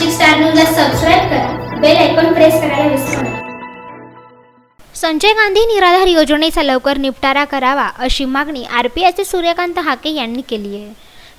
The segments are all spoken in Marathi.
नाशिक स्टार न्यूजला सबस्क्राइब करा, बेल आयकॉन प्रेस करायला विसरू नका। संजय गांधी निराधार योजनेचा लवकर निपटारा करावा अशी मागणी आरपीआयचे सूर्यकांत हाके यांनी केली आहे।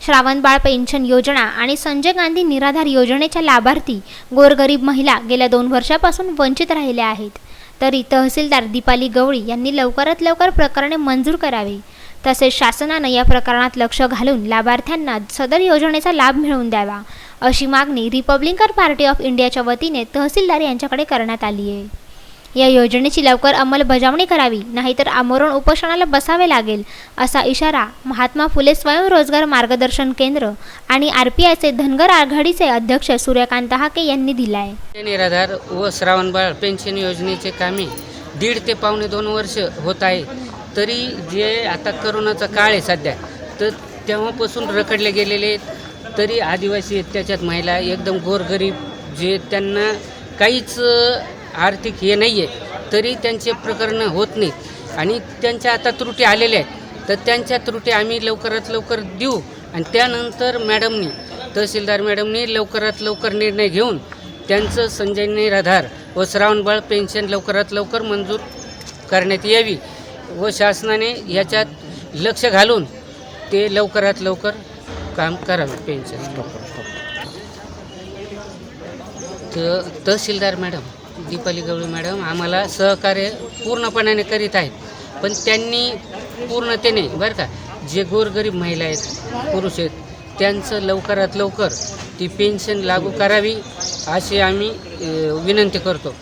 श्रावणबाळ पेन्शन योजना आणि संजय गांधी निराधार योजनेच्या लाभार्थी गोरगरीब महिला गेल्या 2 वर्षापासून वंचित राहिल्या आहेत। तरी तहसीलदार दीपाली गवळी यांनी लवकरात लवकर प्रकरणे मंजूर करावी, तसेच शासनाने या प्रकरणात लक्ष घालून लाभार्थ्यांना सदर योजनेचा लाभ मिळवून द्यावा अशी मागणी रिपब्लिकन पार्टी ऑफ इंडियाच्या वतीने तहसीलदार यांच्याकडे करण्यात आली आहे। या योजनेची लवकर अंमलबजावणी करावी, नाहीतर आमरण उपोषणाला बसावे लागेल असा इशारा महात्मा फुले स्वयंरोजगार मार्गदर्शन केंद्र आणि आरपीआयचे धनगर आघाडीचे अध्यक्ष सूर्यकांत हाके यांनी दिला आहे। निराधार व श्रावणबाळ पेन्शन योजनेचे कामे 1.5 ते पावणे 2 वर्ष होत आहे। तरी जे आता करोनाचा काळ आहे सध्या, तर तेव्हापासून रखडले गेलेले, तरी आदिवासी आहेत, त्याच्यात महिला एकदम गोरगरीब जे त्यांना काहीच आर्थिक हे नाही आहे, तरी त्यांचे प्रकरण होत नाहीत आणि त्यांच्या आता त्रुटी आलेल्या आहेत। तर त्यांच्या त्रुटी आम्ही लवकरात लवकर देऊ आणि त्यानंतर तहसीलदार मॅडमनी लवकरात लवकर निर्णय घेऊन त्यांचं संजय निराधार व श्रावणबाळ पेन्शन लवकरात लवकर मंजूर करण्यात यावी व शासनाने याच्यात लक्ष घालून ते लवकरात लवकर काम करावे। पेन्शन तहसीलदार मॅडम दीपाली गवळी मॅडम आम्हाला सहकार्य पूर्णपणाने करीत आहेत, पण त्यांनी पूर्णतेने बरं का जे गोरगरीब महिला आहेत, पुरुष आहेत, त्यांचं लवकरात लवकर ती पेन्शन लागू करावी अशी आम्ही विनंती करतो।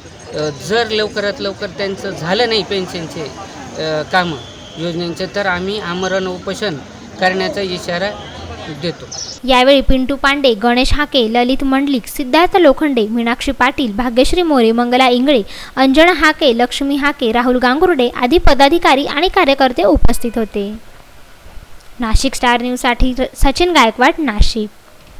जर लवकरात लवकर त्यांचं झालं नाही पेन्शनचे कामं योजनेचे, तर आम्ही आमरण उपोषण करण्याचा इशारा देतो। यावेळी पिंटू पांडे, गणेश हाके, ललित मंडलिक, सिद्धार्थ लोखंडे, मीनाक्षी पाटील, भाग्यश्री मोरे, मंगला इंगळे, अंजना हाके, लक्ष्मी हाके, राहुल गांगुर्डे आदी पदाधिकारी आणि कार्यकर्ते उपस्थित होते। नाशिक स्टार न्यूजसाठी सचिन गायकवाड, नाशिक।